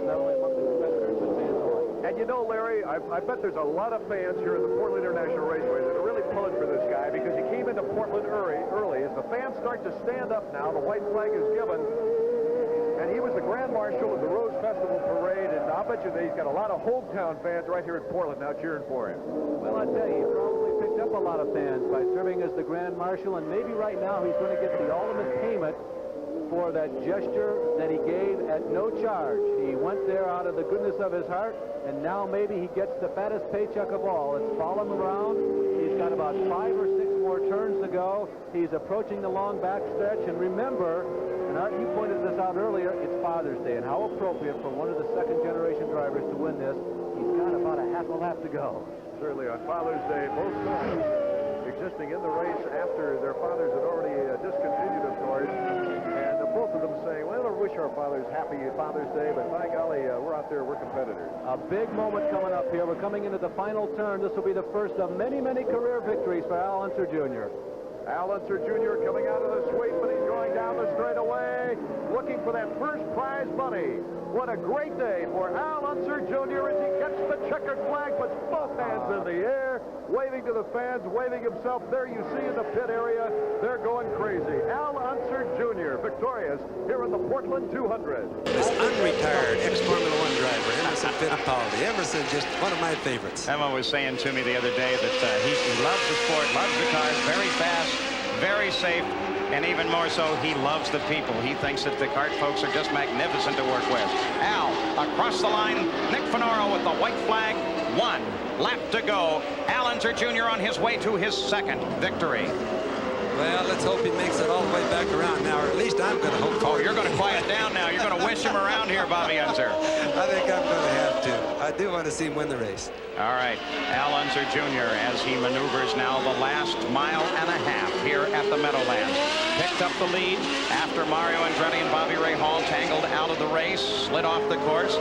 not only among the competitors but fans alike. And you know, Larry, I bet there's a lot of fans here at the Portland International Raceway that are really pulling for this guy because he came into Portland early. As the fans start to stand up now, the white flag is given. And he was the Grand Marshal of the Rose Festival Parade, and I'll bet you that he's got a lot of hometown fans right here in Portland now cheering for him. Well, I tell you, he probably picked up a lot of fans by serving as the Grand Marshal, and maybe right now he's going to get the ultimate payment for that gesture that he gave at no charge. He went there out of the goodness of his heart, and now maybe he gets the fattest paycheck of all. It's follow him around. He's got about 5 or 6 more turns to go. He's approaching the long backstretch, and remember, and Art, you pointed this out earlier, it's Father's Day, and how appropriate for one of the second-generation drivers to win this. He's got about a half a lap to go. Certainly on Father's Day, both sides existing in the race after their fathers had already discontinued, of course, and both of them saying, well, I wish our fathers happy Father's Day, but by golly, we're out there, we're competitors. A big moment coming up here. We're coming into the final turn. This will be the first of many, many career victories for Al Unser Jr. Al Unser Jr. coming out of the sweep, but he's going down the straightaway, looking for that first prize money. What a great day for Al Unser Jr. as he gets the checkered flag, puts both hands in the air, waving to the fans, waving himself. There you see in the pit area, they're going crazy. Al Unser Jr. victorious here in the Portland 200. This unretired ex-Formula One driver, Emerson Fittipaldi. Emerson, just one of my favorites. Emma was saying to me the other day that he loves the sport, loves the cars, very fast, very safe, and even more so, he loves the people. He thinks that the kart folks are just magnificent to work with. Al, across the line, Nick Finoro with the white flag, 1 lap to go. Al Unser Jr. on his way to his second victory. Well, let's hope he makes it all the way back around now, or at least I'm going to hope for. Oh, you're going to quiet down now. You're going to wish him around here, Bobby Unser. I think I'm going to have to. I do want to see him win the race. All right, Al Unser Jr. as he maneuvers now the last mile and a half here at the Meadowlands. Picked up the lead after Mario Andretti and Bobby Ray Hall tangled out of the race, slid off the course.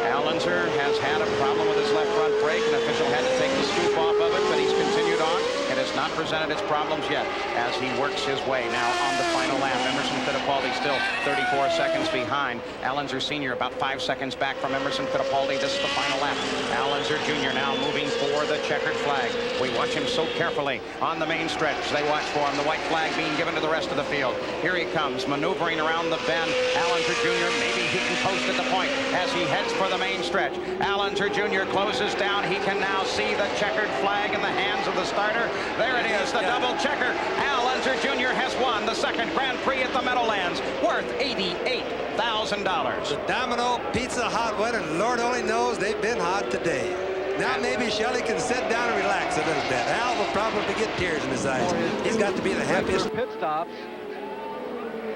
Al Unser has had a problem with his left front brake. An official had to take the scoop off of it, but he's continued on. It has not presented its problems yet as he works his way now on the final lap. Emerson Fittipaldi still 34 seconds behind. Al Unser Sr. about 5 seconds back from Emerson Fittipaldi. This is the final lap. Al Unser Jr. now moving for the checkered flag. We watch him so carefully on the main stretch. They watch for him. The white flag being given to the rest of the field. Here he comes, maneuvering around the bend. Al Unser Jr. maybe he can post at the point as he heads for the main stretch. Al Unser Jr. closes down. He can now see the checkered flag in the hands of the starter. There it is, the double checker. Al Unser Jr. has won the second Grand Prix at the Meadowlands, worth $88,000. The Domino Pizza hot weather, Lord only knows they've been hot today. Now maybe Shelley can sit down and relax a little bit. Al will probably get tears in his eyes. He's got to be the happiest. Pit stops.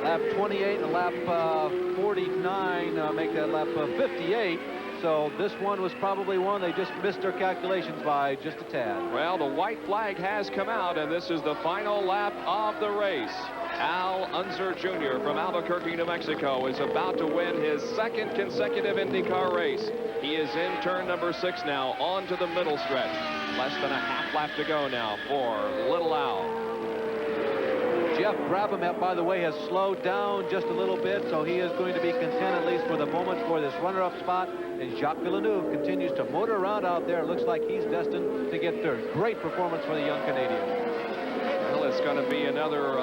Lap 28 and lap 49 make that lap 58. So this one was probably one they just missed their calculations by just a tad. Well, the white flag has come out, and this is the final lap of the race. Al Unser Jr. from Albuquerque, New Mexico is about to win his second consecutive IndyCar race. He is in turn number 6 now, on to the middle stretch. Less than a half lap to go now for Little Al. Jeff Brabham, by the way, has slowed down just a little bit, so he is going to be content, at least for the moment, for this runner-up spot. And Jacques Villeneuve continues to motor around out there. It looks like he's destined to get third. Great performance for the young Canadian. Well, it's going to be another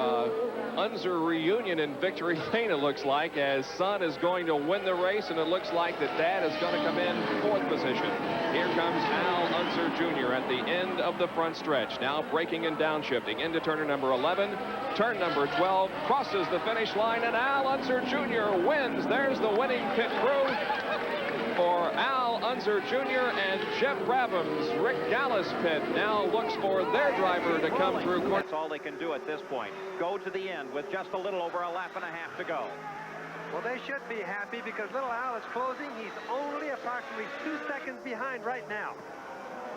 Unser reunion in victory lane, it looks like, as son is going to win the race, and it looks like that dad is going to come in 4th position. Here comes Al Unser Jr. at the end of the front stretch, now braking and downshifting into turn number 11. Turn number 12 crosses the finish line, and Al Unser Jr. wins. There's the winning pit crew for Al Unser Jr. and Jeff Brabham's Rick Dallas pit now looks for their driver to come through. That's all they can do at this point. Go to the end with just a little over a lap and a half to go. Well, they should be happy because Little Al is closing. He's only approximately 2 seconds behind right now.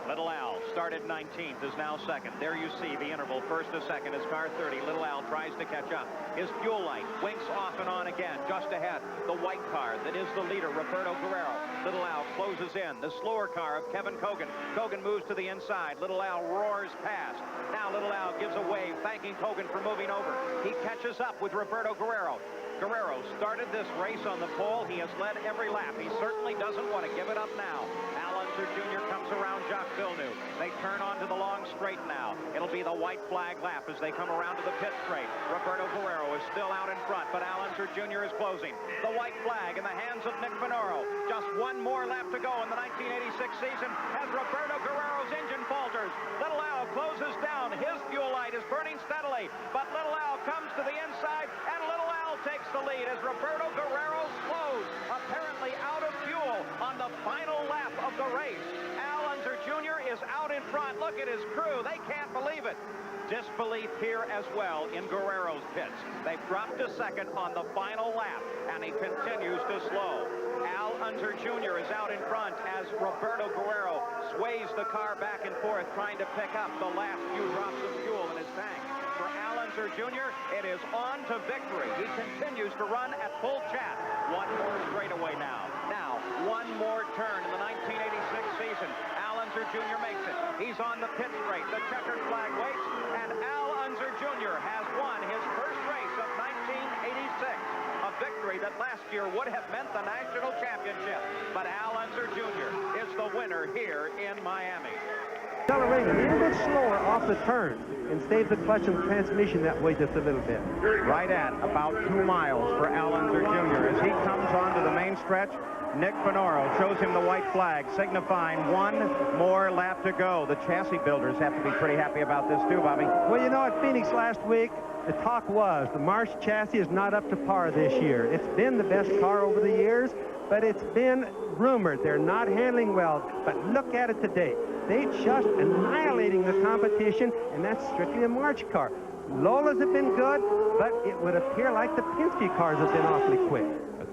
Little Al started 19th, is now second. There you see the interval, first to second is car 30. Little Al tries to catch up. His fuel light winks off and on again, just ahead. The white car that is the leader, Roberto Guerrero. Little Al closes in. The slower car of Kevin Kogan. Kogan moves to the inside. Little Al roars past. Now Little Al gives a wave, thanking Kogan for moving over. He catches up with Roberto Guerrero. Guerrero started this race on the pole. He has led every lap. He certainly want to give it up now. Al Unser Jr. comes around Jacques Villeneuve. They turn onto the long straight now. It'll be the white flag lap as they come around to the pit straight. Roberto Guerrero is still out in front, but Al Unser Jr. is closing. The white flag in the hands of Nick Finoro. Just one more lap to go in the 1986 season as Roberto Guerrero's engine falters. Little Al closes down. His fuel light is burning steadily, but Little Al comes to the inside, and Little Al takes the lead as Roberto Guerrero slows, apparently out of fuel on the final lap of the race. Al Unser Jr. is out in front. Look at his crew. They can't believe it. Disbelief here as well in Guerrero's pits. They've dropped to second on the final lap, and he continues to slow. Al Unser Jr. is out in front as Roberto Guerrero sways the car back and forth, trying to pick up the last few drops of fuel in his tank. For Al Unser Jr., it is on to victory. He continues to run at full chat. One more straightaway now. Now, one more turn in the 1986 season. Al Unser Jr. makes it. He's on the pit straight. The checkered flag waits, and Al Unser Jr. has won his first race of 1986. A victory that last year would have meant the national championship. But Al Unser Jr. is the winner here in Miami. Accelerating a little bit slower off the turn and save the clutch and transmission that way just a little bit. Right at about 2 miles for Al Unser Jr. As he comes onto the main stretch, Nick Finoro shows him the white flag, signifying one more lap to go. The chassis builders have to be pretty happy about this too, Bobby. Well, you know, at Phoenix last week, the talk was the Marsh chassis is not up to par this year. It's been the best car over the years, but it's been rumored they're not handling well. But look at it today. They're just annihilating the competition, and that's strictly a March car. Lola's have been good, but it would appear like the Penske cars have been awfully quick.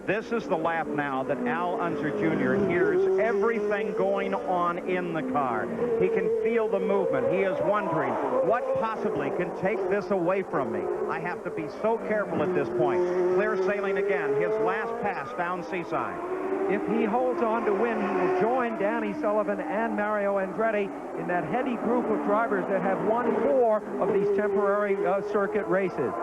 This is the lap now that Al Unser Jr. hears everything going on in the car. He can feel the movement. He is wondering, what possibly can take this away from me? I have to be so careful at this point. Clear sailing again, his last pass down Seaside. If he holds on to win, he will join Danny Sullivan and Mario Andretti in that heady group of drivers that have won 4 of these temporary circuit races.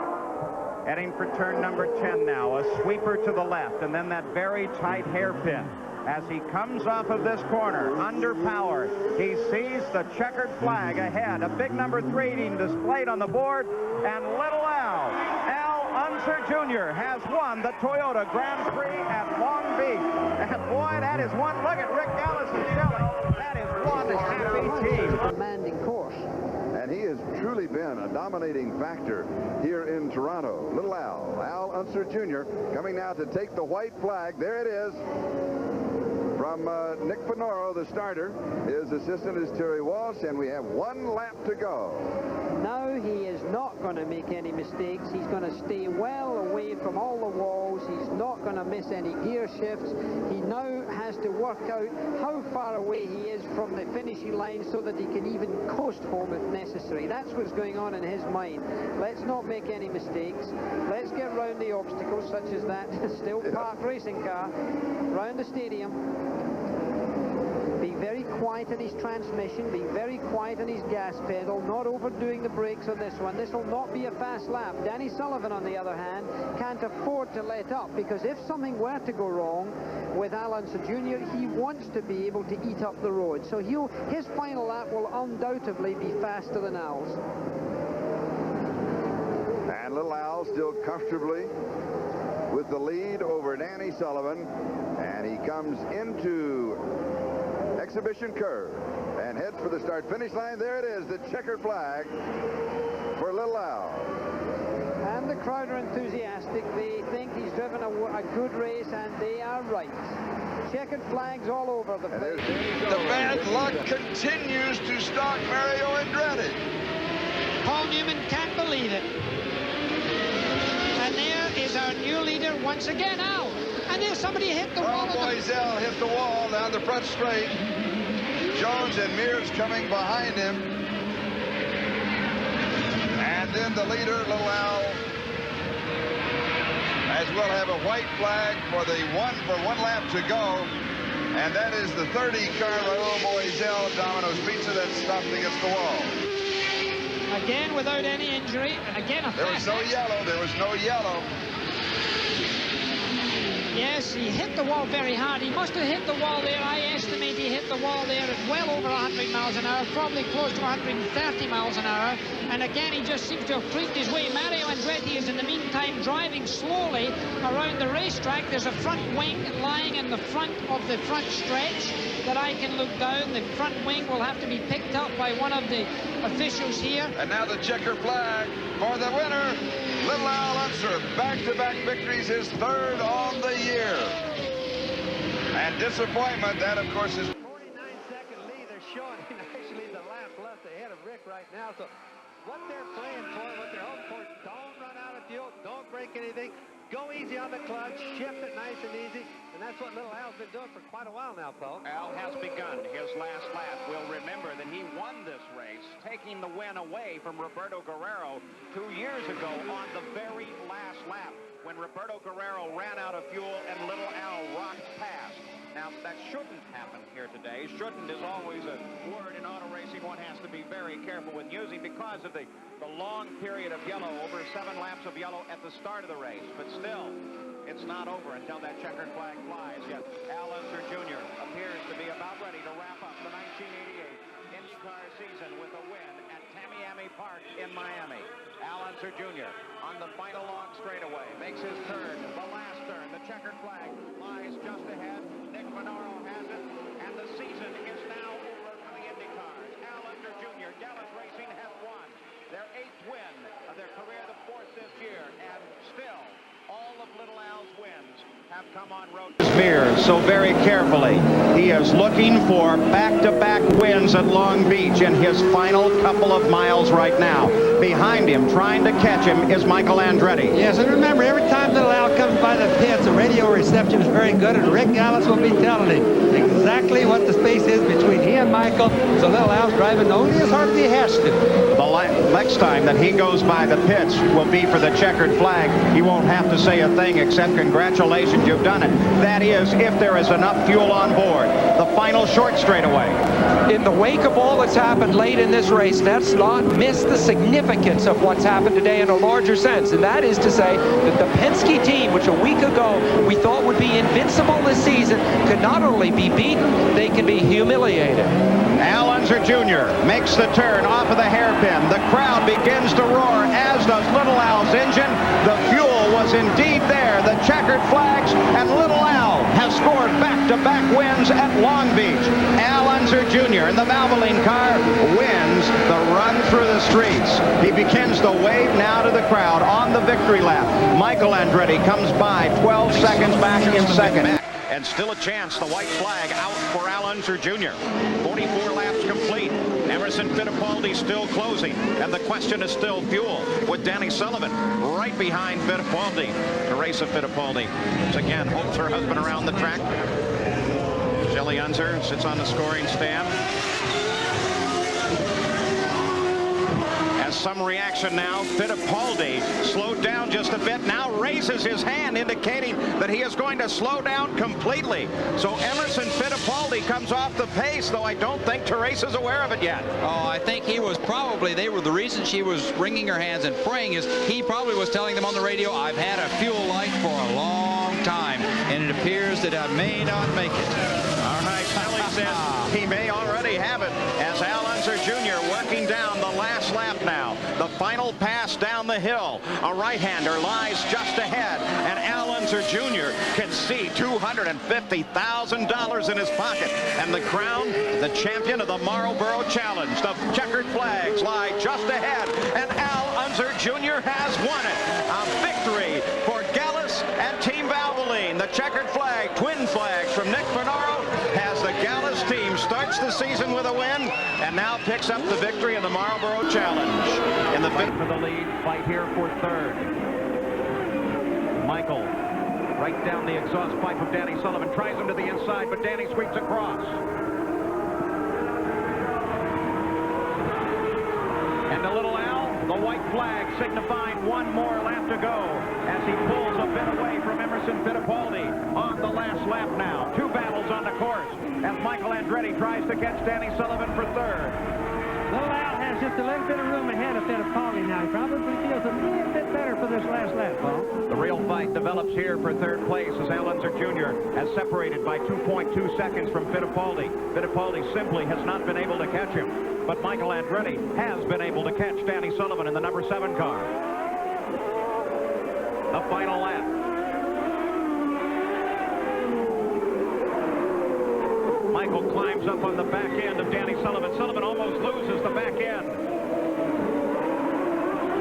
Heading for turn number 10 now, a sweeper to the left, and then that very tight hairpin. As he comes off of this corner, underpowered, he sees the checkered flag ahead. A big number 3 being displayed on the board, and little Al Unser Jr. has won the Toyota Grand Prix at Long Beach. And boy, that is one. Look at Rick Ellis and Shelley. That is one happy team. Demanding course. And he has truly been a dominating factor here in Toronto. Little Al Unser Jr. coming now to take the white flag. There it is. From Nick Finoro, the starter. His assistant is Terry Walsh, and we have 1 lap to go. Now he is not going to make any mistakes. He's going to stay well away from all the walls. He's not going to miss any gear shifts. He now has to work out how far away he is from the finishing line so that he can even coast home if necessary. That's what's going on in his mind. Let's not make any mistakes. Let's get round the obstacles such as that still parked racing car round the stadium. Be very quiet in his transmission, be very quiet in his gas pedal, not overdoing the brakes on this one. This will not be a fast lap. Danny Sullivan, on the other hand, can't afford to let up, because if something were to go wrong with Al Unser Jr., he wants to be able to eat up the road. So his final lap will undoubtedly be faster than Al's. And little Al still comfortably with the lead over Danny Sullivan, and he comes into exhibition curve and heads for the start-finish line. There it is, the checkered flag for little Al. And the crowd are enthusiastic. They think he's driven a good race, and they are right. Checkered flags all over the place. The bad luck continues to stalk Mario Andretti. Paul Newman can't believe it. And there is our new leader once again, Al. And there's somebody hit the wall. Boiselle hit the wall down the front straight. Jones and Mears coming behind him. And then the leader, little Al, as well have a white flag for one lap to go. And that is the 30 car Raul Boiselle Domino's Pizza that stopped against the wall. Again, without any injury. Again, there was no yellow. There was no yellow. Yes, he hit the wall very hard. He must have hit the wall there. I estimate he hit the wall there at well over 100 miles an hour, probably close to 130 miles an hour. And again, he just seems to have creeped his way. Mario Andretti is in the meantime driving slowly around the racetrack. There's a front wing lying in the front of the front stretch that I can look down. The front wing will have to be picked up by one of the officials here. And now the checker flag for the winner, Little Al Unser. Back-to-back victories, his third on the year. And disappointment, that of course is 49-second lead. They're showing actually the lap left ahead of Rick right now. So what they're playing for, what they're hoping for, don't run out of fuel, don't break anything, go easy on the clutch, shift it nice and easy. And that's what Little Al's been doing for quite a while now, folks. Al has begun his last lap. We'll remember that he won this race, taking the win away from Roberto Guerrero 2 years ago on the very last lap when Roberto Guerrero ran out of fuel and Little Al rocked past. Now, that shouldn't happen here today. Shouldn't is always a word in auto racing one has to be very careful with using because of the long period of yellow, over 7 laps of yellow at the start of the race. But still, it's not over until that checkered flag flies. Yet Al Unser Jr. appears to be about ready to wrap up the 1988 IndyCar season with a win at Tamiami Park in Miami. Al Unser Jr. on the final long straightaway makes his turn, the last turn. The checkered flag lies just ahead. Nick Monaro has it, and the season is now over for the IndyCars. Al Unser Jr. Dallas Racing has won their 8th win of their career, the 4th this year, and still all of Little Al's wins have come on road. Spears so very carefully. He is looking for back-to-back wins at Long Beach in his final couple of miles right now. Behind him, trying to catch him, is Michael Andretti. Yes, and remember, every time Little Al comes by the pits, the radio reception is very good, and Rick Gallis will be telling him exactly what the space is between he and Michael, so Little Al's driving only as hard as he has to. The next time that he goes by the pits will be for the checkered flag. He won't have to say a thing except congratulations, you've done it. That is, if there is enough fuel on board. The final short straightaway. In the wake of all that's happened late in this race, let's not miss the significance of what's happened today in a larger sense, and that is to say that the Penske team, which a week ago we thought would be invincible this season, could not only be beaten, they can be humiliated. Al Unser Jr. makes the turn off of the hairpin. The crowd begins to roar, as does Little Al's engine. The fuel was indeed there. The checkered flags, and Little Al has scored back-to-back wins at Long Beach. Al Unser Jr. in the Valvoline car wins the run through the streets. He begins to wave now to the crowd on the victory lap. Michael Andretti comes by 12 seconds back in second. And still a chance, the white flag out for Al Unser Jr. 44 laps complete. Emerson Fittipaldi still closing, and the question is still fuel, with Danny Sullivan right behind Fittipaldi. Teresa Fittipaldi once again holds her husband around the track. Shelley Unser sits on the scoring stand. As some reaction now, Fittipaldi slowed down just a bit, now raises his hand indicating that he is going to slow down completely. So Emerson Fittipaldi comes off the pace, though I don't think Teresa's aware of it yet. Oh, I think he was probably, they were the reason she was wringing her hands and praying is he probably was telling them on the radio, I've had a fuel light for a long time, and it appears that I may not make it. All right, Sally says he may already have it, as Al Unser Jr. working down the last lap now. The final pass down the hill. A right-hander lies just ahead, and Al Unser Jr. can see $250,000 in his pocket. And the crown, the champion of the Marlboro Challenge. The checkered flags lie just ahead, and Al Unser Jr. has won it. A victory for Gallis and Team Valvoline. The checkered flag, twin flags from Nick Bernaro, has the Gallis team starts the season with a win and now picks up the victory in the Marlboro Challenge. In the fight for the lead, fight here for third. Michael right down the exhaust pipe of Danny Sullivan, tries him to the inside, but Danny sweeps across. And the Little Al, the white flag signifying one more lap to go as he pulls a bit away from Emerson Fittipaldi on the last lap now. 2 battles on the course as Michael Andretti tries to catch Danny Sullivan for third. Little Al has has just a little bit of room ahead of Fittipaldi now. He probably feels a little bit better for this last lap, Paul. The real fight develops here for third place as Al Unser Jr. has separated by 2.2 seconds from Fittipaldi. Fittipaldi simply has not been able to catch him, but Michael Andretti has been able to catch Danny Sullivan in the number 7 car. The final lap. Michael climbs up on the back end of Danny Sullivan. Sullivan almost loses the back end.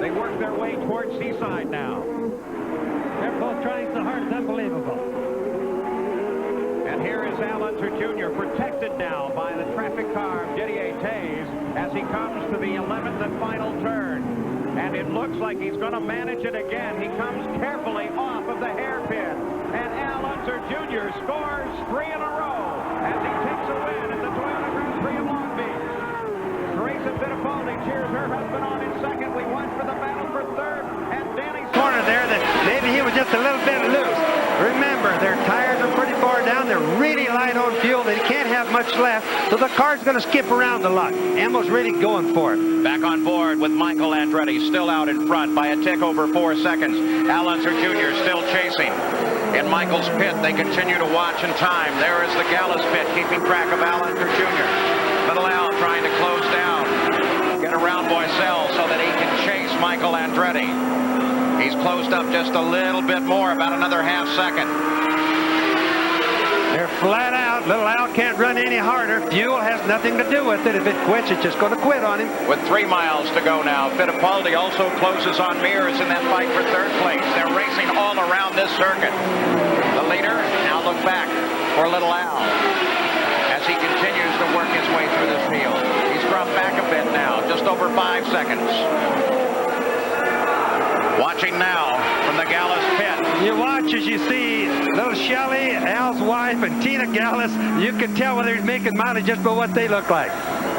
They work their way towards Seaside now. They're both trying so hard, it's unbelievable. And here is Al Unser Jr. protected now by the traffic car of Didier Taze as he comes to the 11th and final turn. And it looks like he's going to manage it again. He comes carefully off of the hairpin. And Al Unser Jr. scores 3 in a row as he takes a win at the Toyota Grand Prix of Long Beach. Teresa Fittipaldi cheers her husband on in second. We watch for the battle for third. And Danny Corner there that maybe he was just a little bit loose. Remember, their tires are pretty far down. They're really light on fuel. They can't have much left, so the car's going to skip around a lot. Emil's really going for it. Back on board with Michael Andretti, still out in front by a tick over 4 seconds. Al Unser Jr. still chasing. In Michael's pit, they continue to watch in time. There is the Gallus pit, keeping track of Al Unser Jr. Little Al trying to close down, get around Boisel so that he can chase Michael Andretti. He's closed up just a little bit more, about another half second. They're flat out. Little Al can't run any harder. Fuel has nothing to do with it. If it quits, it's just going to quit on him. With 3 miles to go now, Fittipaldi also closes on Mears in that fight for third place. They're racing all around this circuit. The leader now look back for Little Al as he continues to work his way through this field. He's dropped back a bit now, just over 5 seconds. Watching now from the Gallus pit. You watch as you see little Shelley, Al's wife, and Tina Gallus. You can tell whether he's making mileage just by what they look like.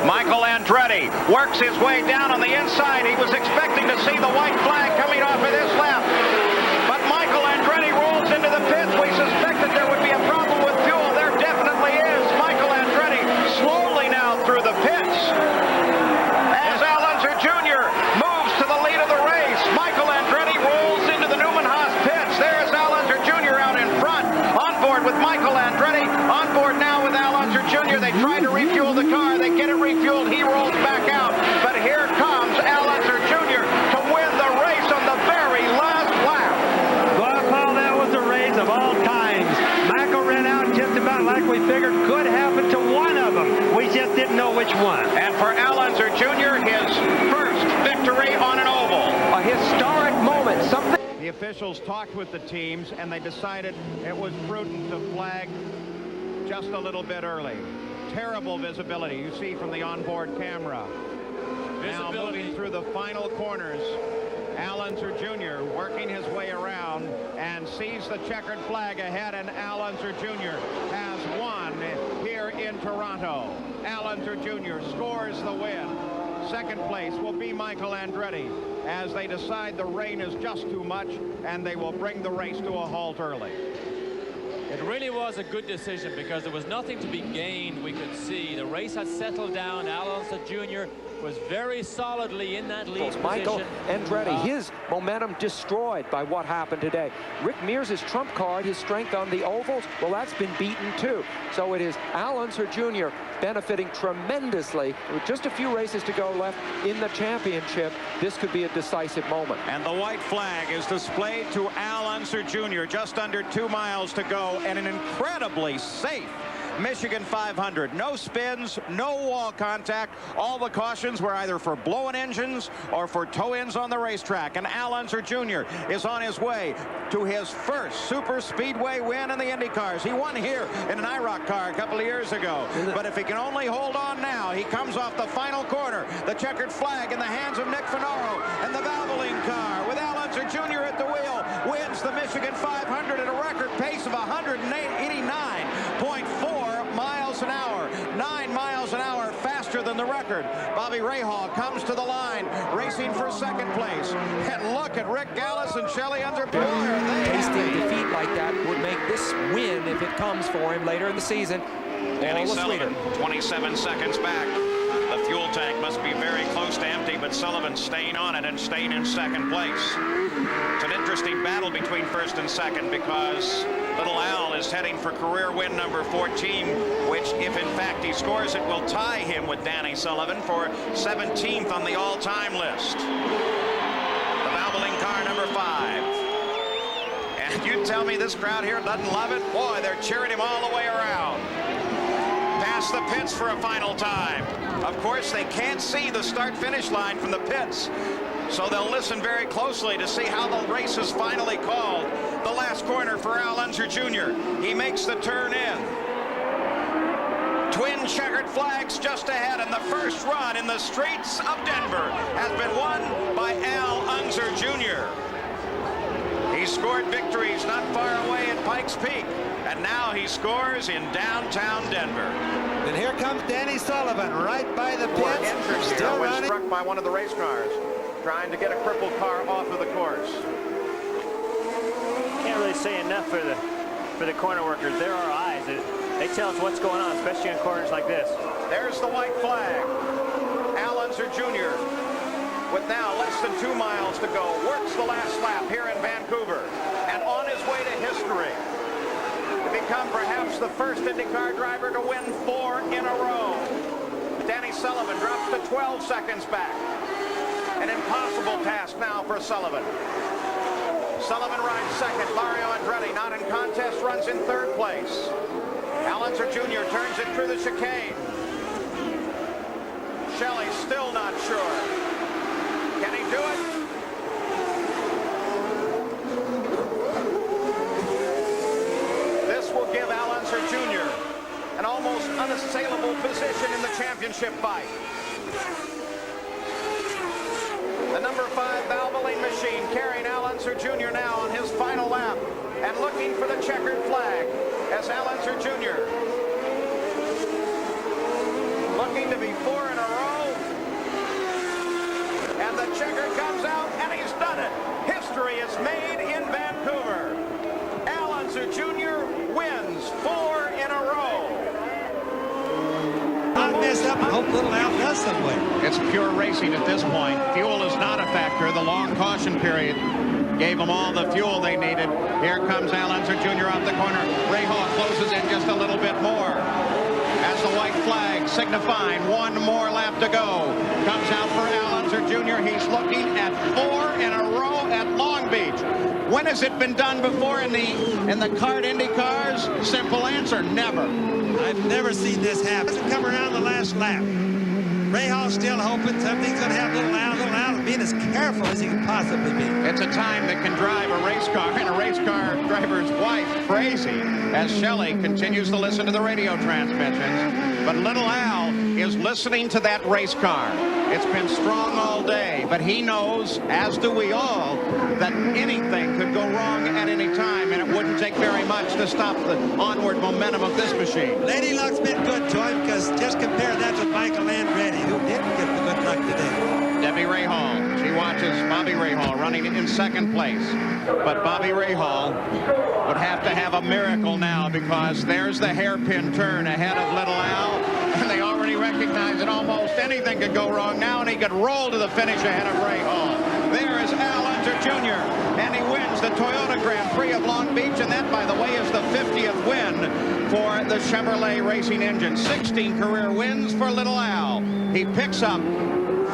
Michael Andretti works his way down on the inside. He was expecting to see the white flag coming off of this lap. But Michael Andretti rolls into the pits. We suspected there would be a problem with fuel. There definitely is. Michael Andretti slowly now through the pits. As Al Unser Jr. moves to the lead of the race. Michael Andretti rolls into the Newman Haas pits. There's Al Unser Jr. out in front. On board with Michael Andretti. On board now with Al Unser Jr. They try to refuel the car. They get it refueled. He rolls back out. But here comes Al Unser Jr. to win the race on the very last lap. Well, Paul, that was a race of all times. Michael ran out just about like we figured could happen to one of them. We just didn't know which one. And for Al Unser Jr., his first victory on an oval. A historic moment, something. The officials talked with the teams, and they decided it was prudent to flag just a little bit early. Terrible visibility you see from the onboard camera. Now moving through the final corners, Al Unser Jr. working his way around and sees the checkered flag ahead, and Al Unser Jr. has won here in Toronto. Al Unser Jr. scores the win. Second place will be Michael Andretti as they decide the rain is just too much and they will bring the race to a halt early. It really was a good decision because there was nothing to be gained, we could see. The race had settled down. Al Unser Jr. was very solidly in that lead Michael position. Andretti, his momentum destroyed by what happened today. Rick Mears' trump card, his strength on the ovals, well, that's been beaten too. So it is Al Unser Jr. benefiting tremendously. With just a few races to go left in the championship, this could be a decisive moment. And the white flag is displayed to Al Unser Jr. Just under 2 miles to go, and an incredibly safe Michigan 500. No spins, no wall contact. All the cautions were either for blowing engines or for toe-ins on the racetrack. And Al Unser Jr. is on his way to his first super speedway win in the Indy cars. He won here in an IROC car a couple of years ago. But if he can only hold on now, he comes off the final corner. The checkered flag in the hands of Nick Finaro, and the Valvoline car with Al Unser Jr. at the wheel wins the Michigan 500 at a record pace of 189.4 miles an hour. 9 miles an hour faster than the record. Bobby Rahal comes to the line, racing for second place. And look at Rick Gallus and Shelley Unser. Tasting defeat like that would make this win, if it comes for him later in the season, Danny all the Sullivan, sweeter. 27 seconds back. The fuel tank must be very close to empty, but Sullivan staying on it and staying in second place. It's an interesting battle between first and second because Little Al is heading for career win number 14, which, if in fact he scores it, will tie him with Danny Sullivan for 17th on the all-time list. The Valvoline car number 5. And you tell me this crowd here doesn't love it? Boy, they're cheering him all the way around. Past the pits for a final time. Of course, they can't see the start-finish line from the pits, so they'll listen very closely to see how the race is finally called. The last corner for Al Unser Jr. He makes the turn in. Twin checkered flags just ahead, and the first run in the streets of Denver has been won by Al Unser Jr. He scored victories not far away at Pikes Peak, and now he scores in downtown Denver. And here comes Danny Sullivan right by the pits. Still running. Struck by one of the race cars, trying to get a crippled car off of the course. Can't really say enough for the corner workers. They're our eyes. They tell us what's going on, especially in corners like this. There's the white flag. Al Unser Jr., with now less than 2 miles to go, works the last lap here in Vancouver, and on his way to history to become perhaps the first IndyCar driver to win 4 in a row. Danny Sullivan drops to 12 seconds back. An impossible task now for Sullivan. Sullivan rides second. Mario Andretti, not in contest, runs in third place. Al Unser Jr. turns it through the chicane. Shelley still not sure. Can he do it? This will give Al Unser Jr. an almost unassailable position in the championship fight. The number 5 Valvoline machine carrying Al Unser Jr. now on his final lap and looking for the checkered flag as Al Unser Jr. looking to be 4 in a row. And the checker comes out, and he's done it. History is made in Vancouver. Al Unser Jr. wins 4 in a row. Not messed up. I hope Little Al does somewhere. It's pure racing at this point. Fuel is not a factor. The long caution period gave them all the fuel they needed. Here comes Al Unser Jr. off the corner. Ray Hall closes in just a little bit more. As the white flag signifying 1 more lap to go. Comes out for Al Unser Jr. He's looking at 4 in a row at Long Beach. When has it been done before in the kart Indy cars? Simple answer, never. I've never seen this happen. Doesn't come around the last lap. Ray Hall's still hoping something's going to happen. Little Al being as careful as he can possibly be. It's a time that can drive a race car and a race car driver's wife crazy as Shelley continues to listen to the radio transmissions. But Little Al is listening to that race car. It's been strong all day, but he knows, as do we all, that anything could go wrong at any time, and it wouldn't take very much to stop the onward momentum of this machine. Lady Luck's been good to him, because just compare that with Michael Andretti, who didn't get the good luck today. Debbie Rahal, she watches Bobby Rahal running in second place. But Bobby Rahal would have to have a miracle now, because there's the hairpin turn ahead of Little Al, and they already recognize that almost anything could go wrong now, and he could roll to the finish ahead of Rahal. There is Al Unser Jr., and he wins the Toyota Grand Prix of Long Beach, and that, by the way, is the 50th win for the Chevrolet racing engine. 16 career wins for Little Al. He picks up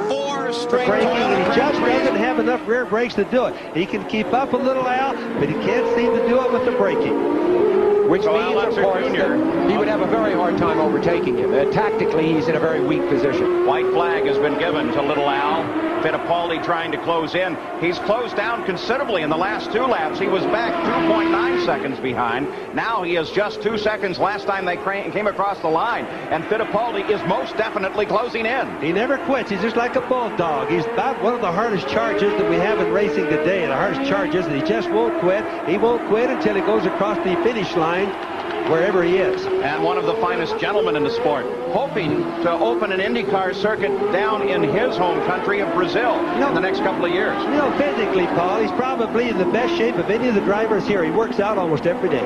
4 straight Toyota He Grand just Prix. doesn't have enough rear brakes to do it. He can keep up with Little Al, but he can't seem to do it with the braking. Which So means, Al of Unser course, Jr. that he would have a very hard time overtaking him. Tactically, he's in a very weak position. White flag has been given to Little Al. Fittipaldi trying to close in. He's closed down considerably in the last 2 laps. He was back 2.9 seconds behind. Now he is just 2 seconds last time they came across the line. And Fittipaldi is most definitely closing in. He never quits. He's just like a bulldog. He's about one of the hardest chargers that we have in racing today. The hardest chargers, and he just won't quit. He won't quit until he goes across the finish line, wherever he is. And one of the finest gentlemen in the sport, hoping to open an IndyCar circuit down in his home country of Brazil in the next couple of years. Physically, Paul, he's probably in the best shape of any of the drivers here. He works out almost every day.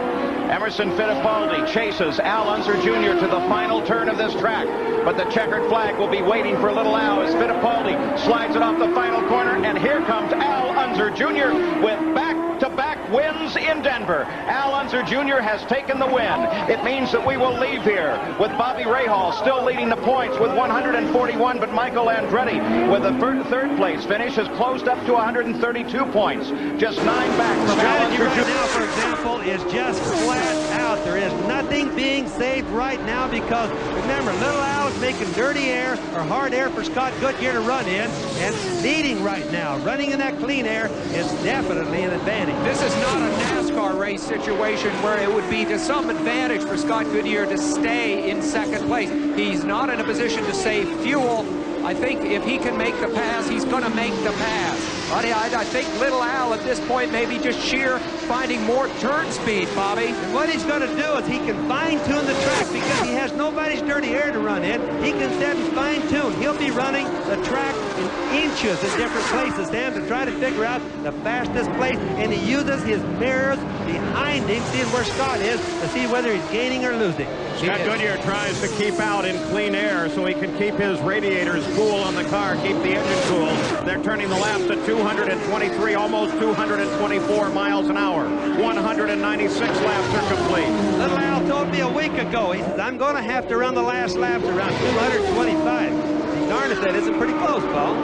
Emerson Fittipaldi chases Al Unser Jr. to the final turn of this track. But the checkered flag will be waiting for Little Al as Fittipaldi slides it off the final corner. And here comes Al Unser Jr. with back-to-back wins in Denver. Al Unser Jr. has taken the win. It means that we will leave here with Bobby Rahal still leading the points with 141, but Michael Andretti with a third place finish has closed up to 132 points. Just 9 back from Al Unser Jr. Now, for example, is just flat out. There is nothing being saved right now because, remember, Little Al is making dirty air or hard air for Scott Goodyear to run in, and leading right now. Running in that clean air is definitely an advantage. This is not a NASCAR race situation where it would be to some advantage for Scott Goodyear to stay in second place. He's not in a position to save fuel. I think if he can make the pass, he's going to make the pass. I think Little Al at this point maybe just sheer finding more turn speed, Bobby. And what he's going to do is he can fine-tune the track because he has nobody's dirty air to run in. He can set and fine-tune. He'll be running the track in inches in different places, Sam, to try to figure out the fastest place. And he uses his mirrors behind him, seeing where Scott is, to see whether he's gaining or losing. Scott Goodyear tries to keep out in clean air so he can keep his radiators cool on the car, keep the engine cool. They're turning the laps to 223, almost 224 miles an hour. 196 laps are complete. Little Al told me a week ago, he says, I'm going to have to run the last laps around 225. Darn if that isn't pretty close, Paul.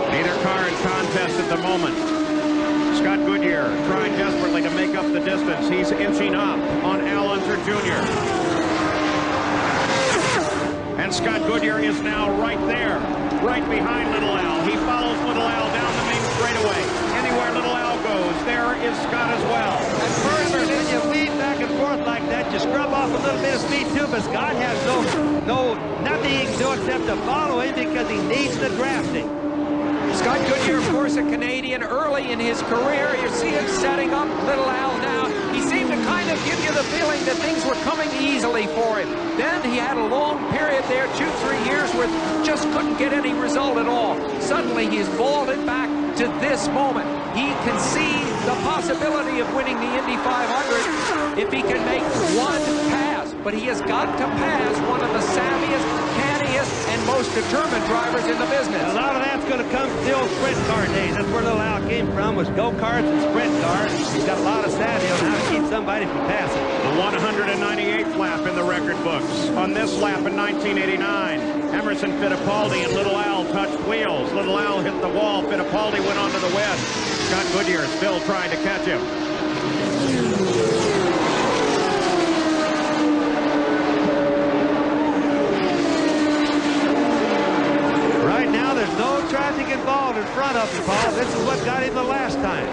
Neither car in contest at the moment. Scott Goodyear trying desperately to make up the distance. He's inching up on Al Unser Jr. And Scott Goodyear is now right there, right behind Little Al. He follows Little Al down the main straightaway. Anywhere Little Al goes, there is Scott as well. At first, when you weave back and forth like that, you scrub off a little bit of speed too, but Scott has nothing he can do except to follow him because he needs the drafting. Scott Goodyear, of course, a Canadian early in his career. You see him setting up Little Al now. He seemed to kind of give you the feeling that things were coming easily for him. Then he had a long period there, 2-3 years, where just couldn't get any result at all. Suddenly he's vaulted back to this moment. He can see the possibility of winning the Indy 500 if he can make one pass. But he has got to pass one of the savviest, canniest, and most determined drivers in the business. A lot of that's going to come to the old sprint car days. That's where Little Al came from, was go-karts and sprint cars. He's got a lot of savvy on how to keep somebody from passing. The 198th lap in the record books. On this lap in 1989, Emerson Fittipaldi and Little Al touched wheels. Little Al hit the wall. Fittipaldi went onto the west. Scott Goodyear still trying to catch him. Right now, there's no traffic involved in front of him, Paul. This is what got him the last time.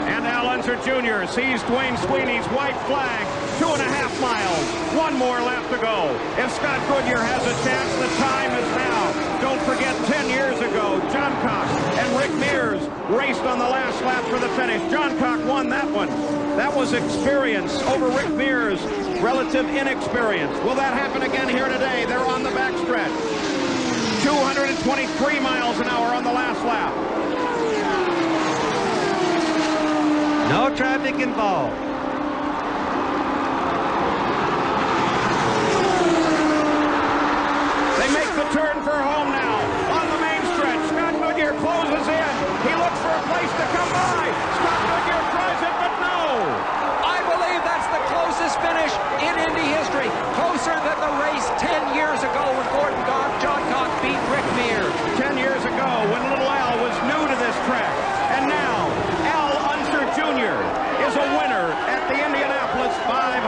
And Al Unser Jr. sees Dwayne Sweeney's white flag. 2.5 miles. One more lap to go. If Scott Goodyear has a chance, the time is now. Don't forget, 10 years ago, John Cox and Rick Mears raced on the last lap for the finish. John Cox won that one. That was experience over Rick Mears' relative inexperience. Will that happen again here today? They're on the backstretch. 223 miles an hour on the last lap. No traffic involved. They make the turn for home now. On the main stretch, Scott Goodyear closes in. He looks for a place to come by. Scott Goodyear tries it, but no. I believe that's the closest finish in Indy history. Closer than the race 10 years ago when John Cox beat Rick Mears. 10 years ago when Little Al was new to this track. And now, Al Unser Jr. is a winner at the Indianapolis 500.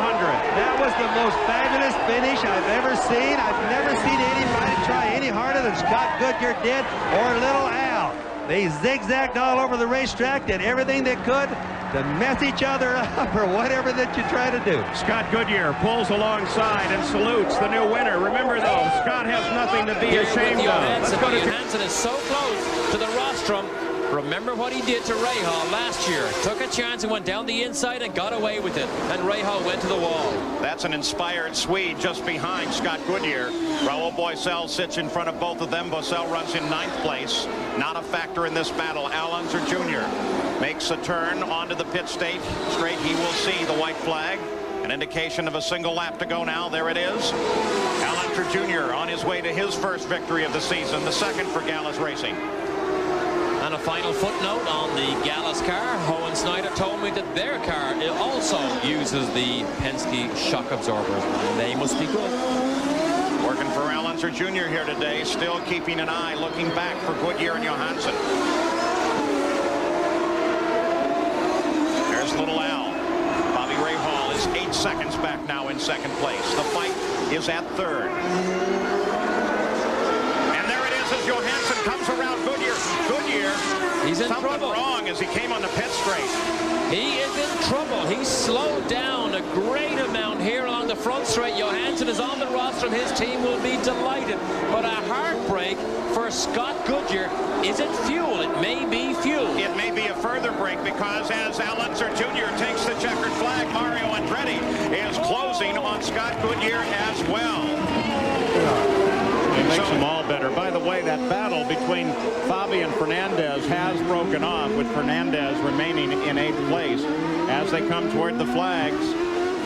That was the most fabulous finish I've ever seen. I've never seen anybody try any harder than Scott Goodyear did or Little Al. They zigzagged all over the racetrack, did everything they could to mess each other up or whatever that you try to do. Scott Goodyear pulls alongside and salutes the new winner. Remember, though, Scott has nothing to be ashamed of. Let's go to Hansen is so close to the rostrum. Remember what he did to Rahal last year. Took a chance and went down the inside and got away with it. And Rahal went to the wall. That's an inspired Swede just behind Scott Goodyear. Raul Boesel sits in front of both of them. Boesel runs in 9th place. Not a factor in this battle. Al Unser Jr. makes a turn onto the pit straight. He will see the white flag. An indication of a single lap to go now. There it is. Al Unser Jr. on his way to his first victory of the season, the second for Gallus Racing. And a final footnote on the Gallus car. Owen Snyder told me that their car also uses the Penske shock absorbers. They must be good. Working for Al Unser Jr. here today, still keeping an eye, looking back for Goodyear and Johansson. There's little Al. Bobby Ray Hall is 8 seconds back now in second place. The fight is at third. And there it is as Johansson comes around Goodyear. Goodyear, he's in something trouble. wrong as he came on the pit straight. He is in trouble. He's slowed down a great amount here along the front straight. Johansson is on the roster and his team will be delighted. But a heartbreak for Scott Goodyear. Is it fuel? It may be fuel. It may be a further break because as Al Unser Jr. takes the checkered flag, Mario Andretti is closing on Scott Goodyear as well. It makes them all better. By the way, that battle between Fabi and Fernandez has broken off, with Fernandez remaining in 8th place as they come toward the flags.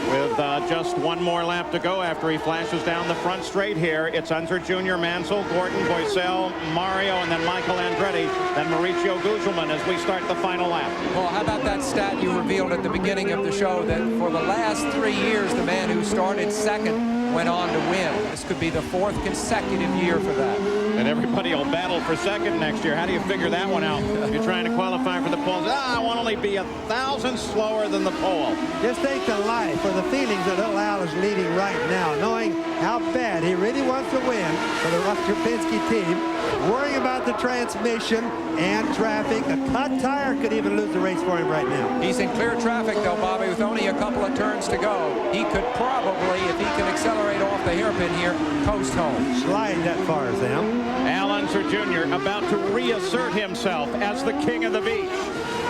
With just one more lap to go after he flashes down the front straight here. It's Unser Jr., Mansell, Gordon, Boycell, Mario, and then Michael Andretti, then Mauricio Gugelmin as we start the final lap. Well, how about that stat you revealed at the beginning of the show, that for the last 3 years, the man who started second went on to win. This could be the 4th consecutive year for that. And everybody will battle for second next year. How do you figure that one out? You're trying to qualify for the poles. I want to only be 1,000 slower than the pole. Just think the life or the feelings that little Al is leading right now, knowing how bad he really wants to win for the Rutger Penske team, worrying about the transmission and traffic. A cut tire could even lose the race for him right now. He's in clear traffic, though, Bobby, with only a couple of turns to go. He could probably, if he can accelerate off the hairpin here, coast home. Slide that far, Sam. Al Unser Jr. about to reassert himself as the king of the beach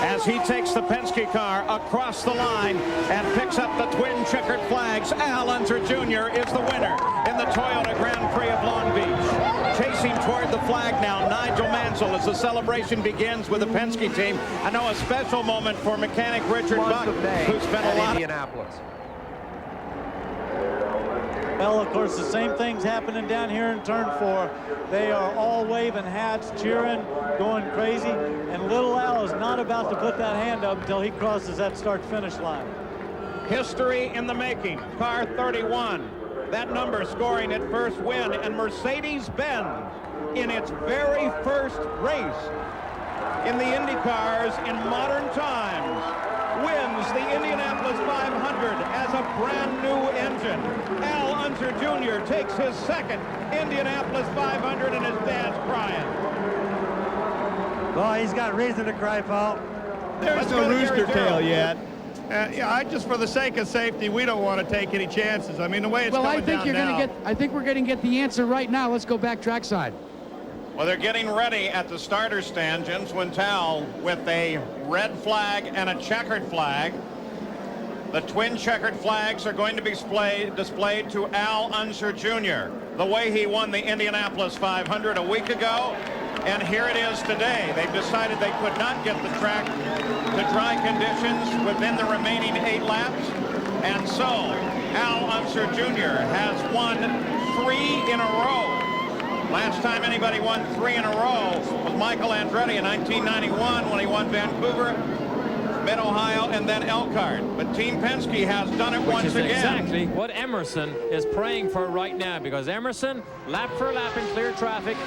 as he takes the Penske car across the line and picks up the twin checkered flags. Al Unser Jr. is the winner in the Toyota Grand Prix of Long Beach. Chasing toward the flag now, Nigel Mansell, as the celebration begins with the Penske team. I know a special moment for mechanic Richard Buck, who spent a lot of Indianapolis. Well, of course, the same thing's happening down here in turn 4. They are all waving hats, cheering, going crazy, and little Al is not about to put that hand up until he crosses that start-finish line. history in the making. Car 31, that number scoring its first win, and Mercedes-Benz in its very first race in the Indy cars in modern times wins the Indianapolis 500 as a brand new engine. Al Unser Jr. takes his second Indianapolis 500 and his dad's crying. Well, he's got reason to cry, Paul. There's no rooster tail yet. Yeah, just for the sake of safety, we don't want to take any chances. I mean, the way it's going down now. I think we're going to get the answer right now. Let's go back trackside. Well, they're getting ready at the starter stand. Jim Swintel with a red flag and a checkered flag. The twin checkered flags are going to be displayed to Al Unser Jr., the way he won the Indianapolis 500 a week ago. And here it is today. They've decided they could not get the track to dry conditions within the remaining 8 laps. And so Al Unser Jr. has won 3 in a row. Last time anybody won 3 in a row was Michael Andretti in 1991 when he won Vancouver, Mid-Ohio, and then Elkhart. But Team Penske has done it once again. Exactly what Emerson is praying for right now, because Emerson, lap for lap in clear traffic,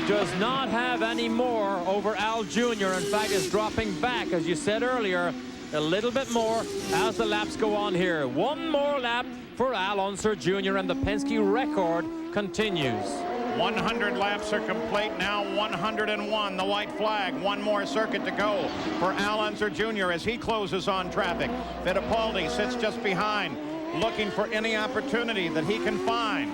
does not have any more over Al Jr. In fact, is dropping back, as you said earlier, a little bit more as the laps go on here. One more lap for Al Unser Jr. and the Penske record continues. 100 laps are complete now, 101, the white flag. One more circuit to go for Al Unser Jr. as he closes on traffic. Fittipaldi sits just behind, looking for any opportunity that he can find.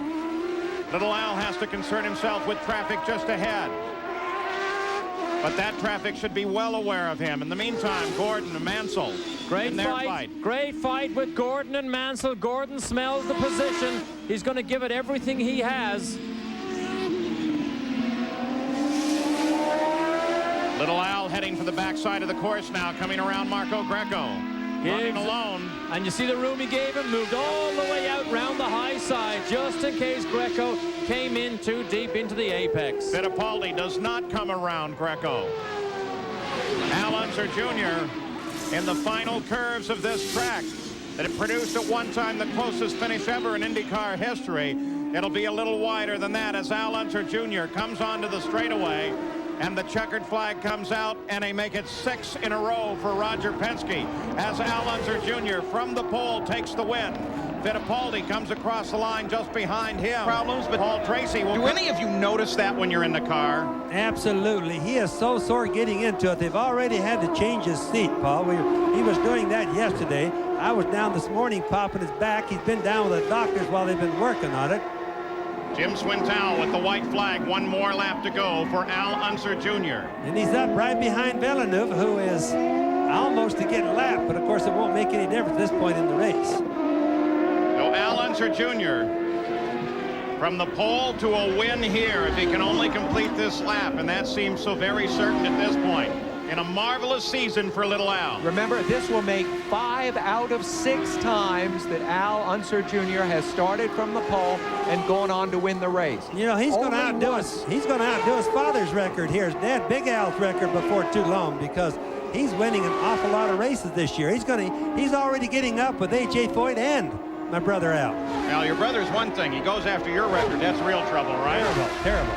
Little Al has to concern himself with traffic just ahead. But that traffic should be well aware of him. In the meantime, Gordon and Mansell Great fight with Gordon and Mansell. Gordon smells the position. He's going to give it everything he has. Little Al heading for the backside of the course now, coming around Marco Greco. Running alone. And you see the room he gave him, moved all the way out round the high side, just in case Greco came in too deep into the apex. Fittipaldi does not come around Greco. Al Unser Jr. in the final curves of this track that had produced at one time the closest finish ever in IndyCar history. It'll be a little wider than that as Al Unser Jr. comes onto the straightaway, and the checkered flag comes out, and they make it 6 in a row for Roger Penske as Al Unser Jr. from the pole takes the win. Fittipaldi comes across the line just behind him. Problems, but Paul Tracy will. Do any of you notice that when you're in the car? Absolutely. He is so sore getting into it. They've already had to change his seat, Paul. He was doing that yesterday. I was down this morning popping his back. He's been down with the doctors while they've been working on it. Jim Swintel with the white flag. One more lap to go for Al Unser Jr. And he's up right behind Villeneuve, who is almost to get lapped, but of course it won't make any difference at this point in the race. So Al Unser Jr. from the pole to a win here if he can only complete this lap, and that seems so very certain at this point. In a marvelous season for little Al. Remember, this will make 5 out of 6 times that Al Unser Jr. has started from the pole and gone on to win the race. You know, he's going to outdo us. He's going to outdo his father's record here, his dad, Big Al's record, before too long, because he's winning an awful lot of races this year. He's already getting up with A.J. Foyt and my brother Al. Al, your brother's one thing. He goes after your record. That's real trouble, right? Terrible.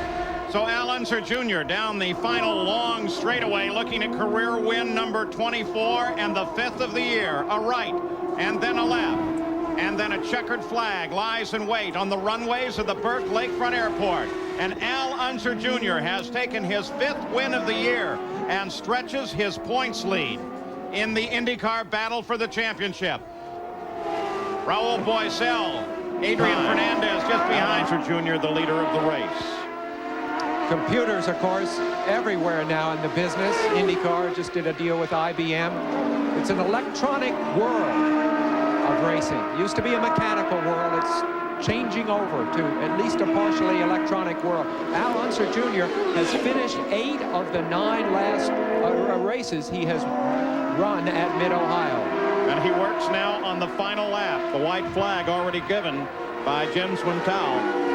So Al Unser Jr. down the final long straightaway, looking at career win number 24 and the 5th of the year. A right, and then a left, and then a checkered flag lies in wait on the runways of the Burke Lakefront Airport. And Al Unser Jr. has taken his 5th win of the year and stretches his points lead in the IndyCar battle for the championship. Raul Boesel, Adrian Fernandez just behind Unser Jr., the leader of the race. Computers, of course, everywhere now in the business. IndyCar just did a deal with IBM. It's an electronic world of racing. It used to be a mechanical world. It's changing over to at least a partially electronic world. Al Unser Jr. has finished 8 of the 9 last races he has run at Mid-Ohio. And he works now on the final lap. The white flag already given by Jim Swintel.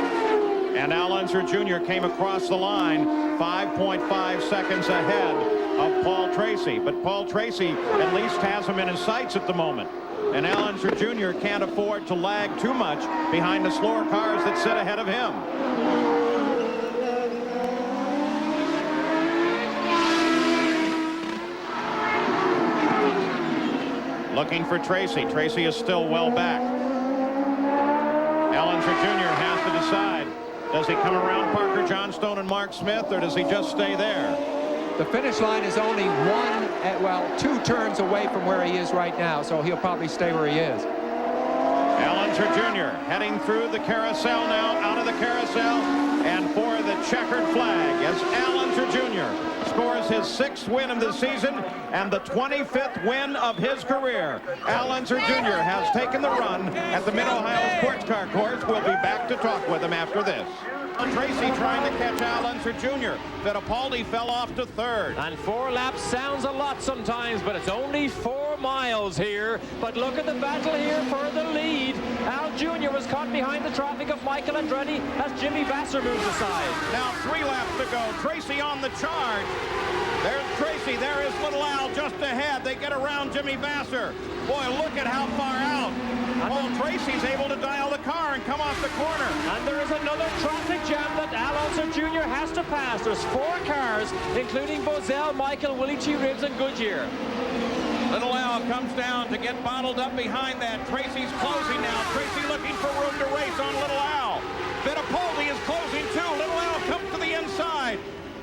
And Al Unser Jr. came across the line 5.5 seconds ahead of Paul Tracy. But Paul Tracy at least has him in his sights at the moment. And Al Unser Jr. can't afford to lag too much behind the slower cars that sit ahead of him. Looking for Tracy. Tracy is still well back. Al Unser Jr. has to decide. Does he come around Parker Johnstone and Mark Smith, or does he just stay there? The finish line is only 2 turns away from where he is right now, so he'll probably stay where he is. Al Unser Jr. heading through the carousel now, out of the carousel, and for the checkered flag as Al Unser Jr. scores his 6th win of the season and the 25th win of his career. Al Unser Jr. has taken the run at the Mid-Ohio Sports Car Course. We'll be back to talk with him after this. Tracy trying to catch Al Unser Jr. Fittipaldi fell off to 3rd. And 4 laps sounds a lot sometimes, but it's only 4 miles here. But look at the battle here for the lead. Al Jr. was caught behind the traffic of Michael Andretti as Jimmy Vasser moves aside. Now 3 laps to go. Tracy on the charge. There's Tracy. There is little Al just ahead. They get around Jimmy Vasser. Boy, look at how far out. Paul Tracy's able to dial the car and come off the corner. And there is another traffic jam that Al Unser Jr. has to pass. There's 4 cars, including Boesel, Michael, Willie T. Ribbs, and Goodyear. Little Al comes down to get bottled up behind that. Tracy's closing now. Tracy looking for room to race on Little Al. Fittipaldi is closing too. Little Al comes to the inside.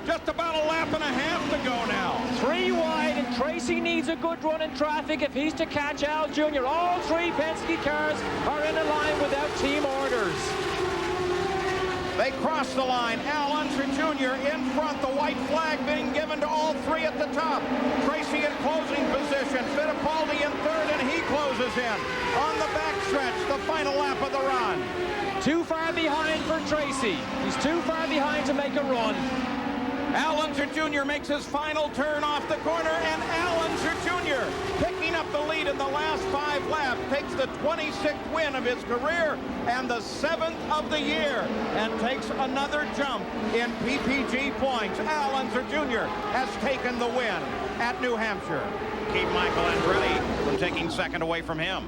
Just about a lap and a half to go now. 3 wide, and Tracy needs a good run in traffic if he's to catch Al Jr. All 3 Penske cars are in a line without team orders. They cross the line. Al Unser Jr. in front. The white flag being given to all 3 at the top. Tracy in closing position. Fittipaldi in 3rd, and he closes in. On the backstretch, the final lap of the run. Too far behind for Tracy. He's too far behind to make a run. Al Unser Jr. makes his final turn off the corner, and Al Unser Jr. picking up the lead in the last 5 laps, takes the 26th win of his career and the 7th of the year, and takes another jump in PPG points. Al Unser Jr. has taken the win at New Hampshire. Keep Michael Andretti from taking second away from him.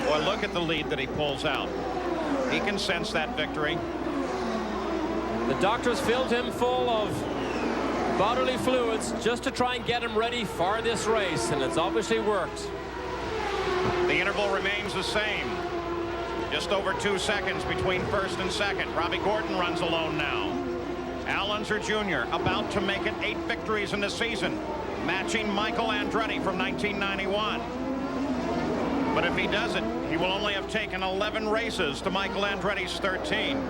Boy, look at the lead that he pulls out. He can sense that victory. The doctors filled him full of bodily fluids just to try and get him ready for this race, and it's obviously worked. The interval remains the same. Just over 2 seconds between first and second. Robbie Gordon runs alone now. Al Unser Jr. about to make it 8 victories in the season, matching Michael Andretti from 1991. But if he does it, he will only have taken 11 races to Michael Andretti's 13.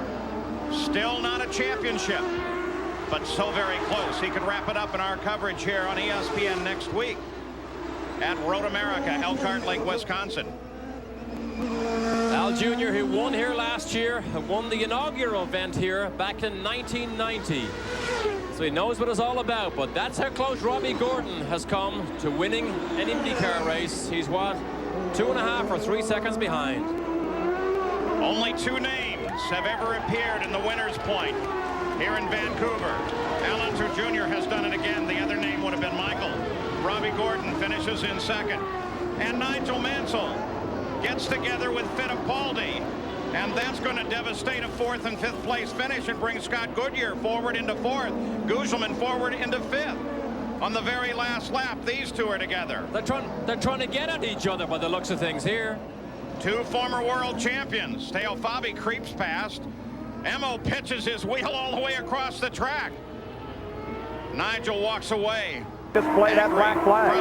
Still not a championship, but so very close. He could wrap it up in our coverage here on ESPN next week at Road America, Elkhart Lake, Wisconsin. Al Jr., who won here last year, won the inaugural event here back in 1990. So he knows what it's all about, but that's how close Robbie Gordon has come to winning an IndyCar race. He's what, 2.5 or 3 seconds behind. Only 2 names have ever appeared in the winner's point here in Vancouver. Al Unser Jr. has done it again. The other name would have been Michael. Robbie Gordon finishes in second. And Nigel Mansell gets together with Fittipaldi. And that's going to devastate a 4th and 5th place finish and bring Scott Goodyear forward into 4th. Guzman forward into 5th. On the very last lap, these two are together. They're trying to get at each other by the looks of things here. 2 former world champions. Teo Fabi creeps past. Emo pitches his wheel all the way across the track. Nigel walks away. Displayed that black flag.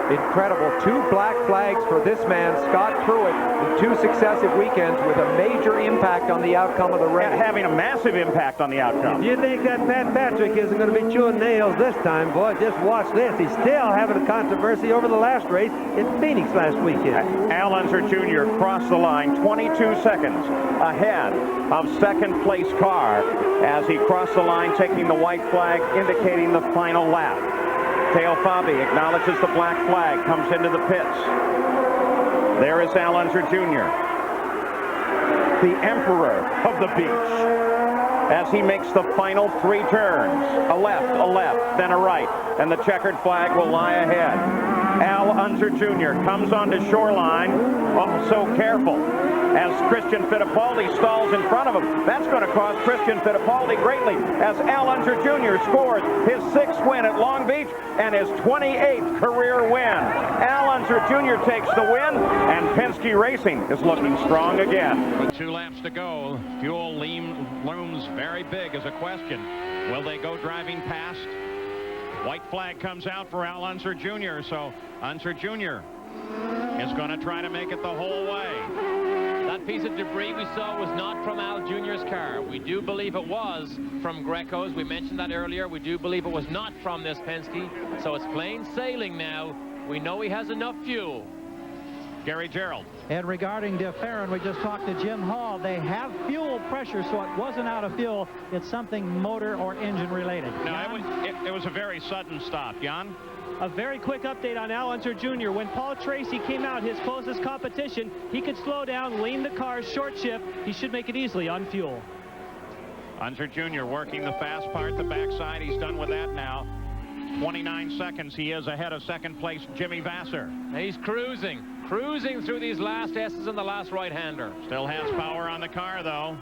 Incredible. 2 black flags for this man, Scott Pruitt, in 2 successive weekends with a major impact on the outcome of the race. And having a massive impact on the outcome. If you think that Pat Patrick isn't going to be chewing nails this time, boy, just watch this. He's still having a controversy over the last race in Phoenix last weekend. Al Unser Jr. crossed the line 22 seconds ahead of second place car as he crossed the line, taking the white flag, indicating the final lap. Teo Fabi acknowledges the black flag, comes into the pits. There is Al Unser Jr., the emperor of the beach, as he makes the final 3 turns. A left, then a right, and the checkered flag will lie ahead. Al Unser Jr. comes onto shoreline. Oh, so careful, as Christian Fittipaldi stalls in front of him. That's going to cost Christian Fittipaldi greatly, as Al Unser Jr. scores his 6th win at Long Beach and his 28th career win. Al Unser Jr. takes the win, and Penske Racing is looking strong again. With 2 laps to go, fuel looms very big as a question. Will they go driving past? White flag comes out for Al Unser Jr., so Unser Jr. is going to try to make it the whole way. That piece of debris we saw was not from Al Jr.'s car. We do believe it was from Greco's. We mentioned that earlier. We do believe it was not from this Penske. So it's plain sailing now. We know he has enough fuel. Gary Gerald. And regarding DeFerrin, we just talked to Jim Hall. They have fuel pressure, so it wasn't out of fuel. It's something motor or engine related. No, it was a very sudden stop. Jan? A very quick update on Al Unser Jr. When Paul Tracy came out, his closest competition, he could slow down, lean the car, short shift. He should make it easily on fuel. Unser Jr. working the fast part, the backside. He's done with that now. 29 seconds. He is ahead of second place Jimmy Vasser. He's cruising through these last S's and the last right-hander. Still has power on the car, though.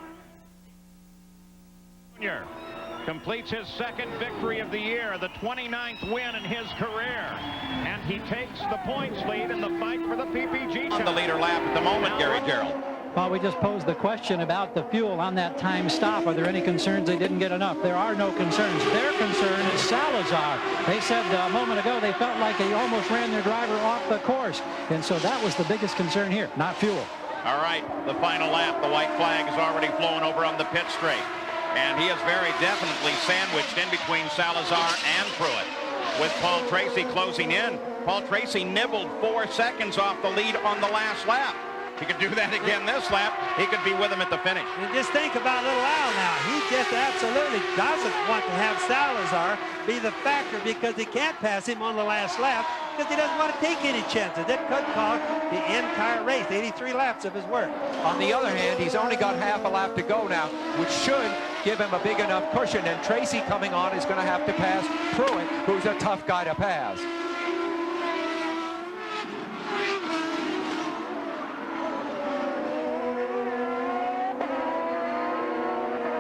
Jr. completes his 2nd victory of the year, the 29th win in his career. And he takes the points lead in the fight for the PPG. On the leader lap at the moment, Gary Gerald. Well, we just posed the question about the fuel on that time stop. Are there any concerns they didn't get enough? There are no concerns. Their concern is Salazar. They said a moment ago they felt like they almost ran their driver off the course. And so that was the biggest concern here, not fuel. All right, the final lap. The white flag is already flowing over on the pit straight. And he is very definitely sandwiched in between Salazar and Pruitt, with Paul Tracy closing in. Paul Tracy nibbled 4 seconds off the lead on the last lap. He could do that again this lap. He could be with him at the finish. And just think about little Al now. He just absolutely doesn't want to have Salazar be the factor because he can't pass him on the last lap because he doesn't want to take any chances. It could cost the entire race, 83 laps of his work. On the other hand, he's only got half a lap to go now, which should give him a big enough cushion, and Tracy coming on is going to have to pass Pruitt, who's a tough guy to pass.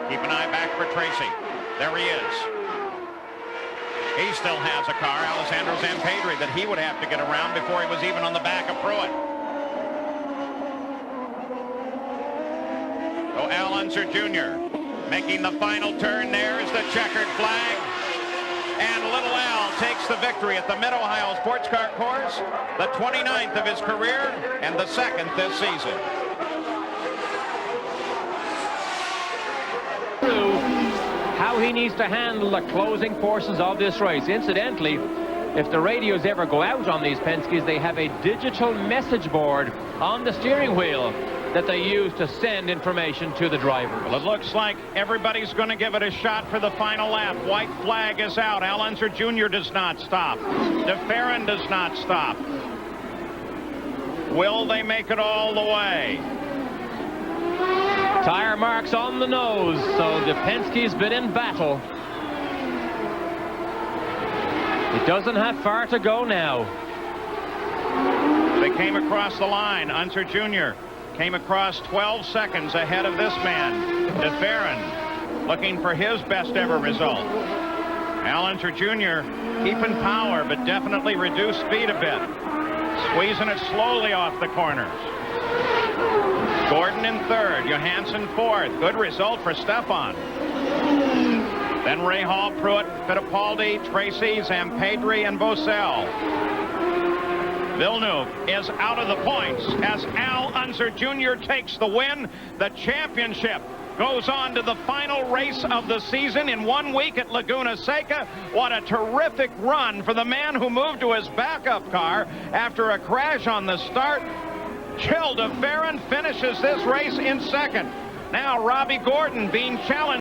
Keep an eye back for Tracy. There he is. He still has a car, Alessandro Zampedri, that he would have to get around before he was even on the back of Pruitt. So Al Unser Jr. making the final turn. There is the checkered flag. And little Al takes the victory at the Mid-Ohio Sports Car Course, the 29th of his career and the 2nd this season. How he needs to handle the closing forces of this race. Incidentally, if the radios ever go out on these Penske's, they have a digital message board on the steering wheel that they use to send information to the driver. Well, it looks like everybody's going to give it a shot for the final lap. White flag is out. Al Unser Jr. does not stop. DeFerrin does not stop. Will they make it all the way? Tire marks on the nose, so the Penske's been in battle. It doesn't have far to go now. They came across the line. Unser Jr. came across 12 seconds ahead of this man, DeFerrin, looking for his best ever result. Al Unser Jr. keeping power, but definitely reduced speed a bit. Squeezing it slowly off the corners. Gordon in third, Johansson fourth. Good result for Stefan. Then Ray Hall, Pruitt, Fittipaldi, Tracy, Zampedri, and Bosell. Villeneuve is out of the points as Al Unser Jr. takes the win. The championship goes on to the final race of the season in 1 week at Laguna Seca. What a terrific run for the man who moved to his backup car after a crash on the start. Gil DeFerrin finishes this race in second. Now Robbie Gordon being challenged.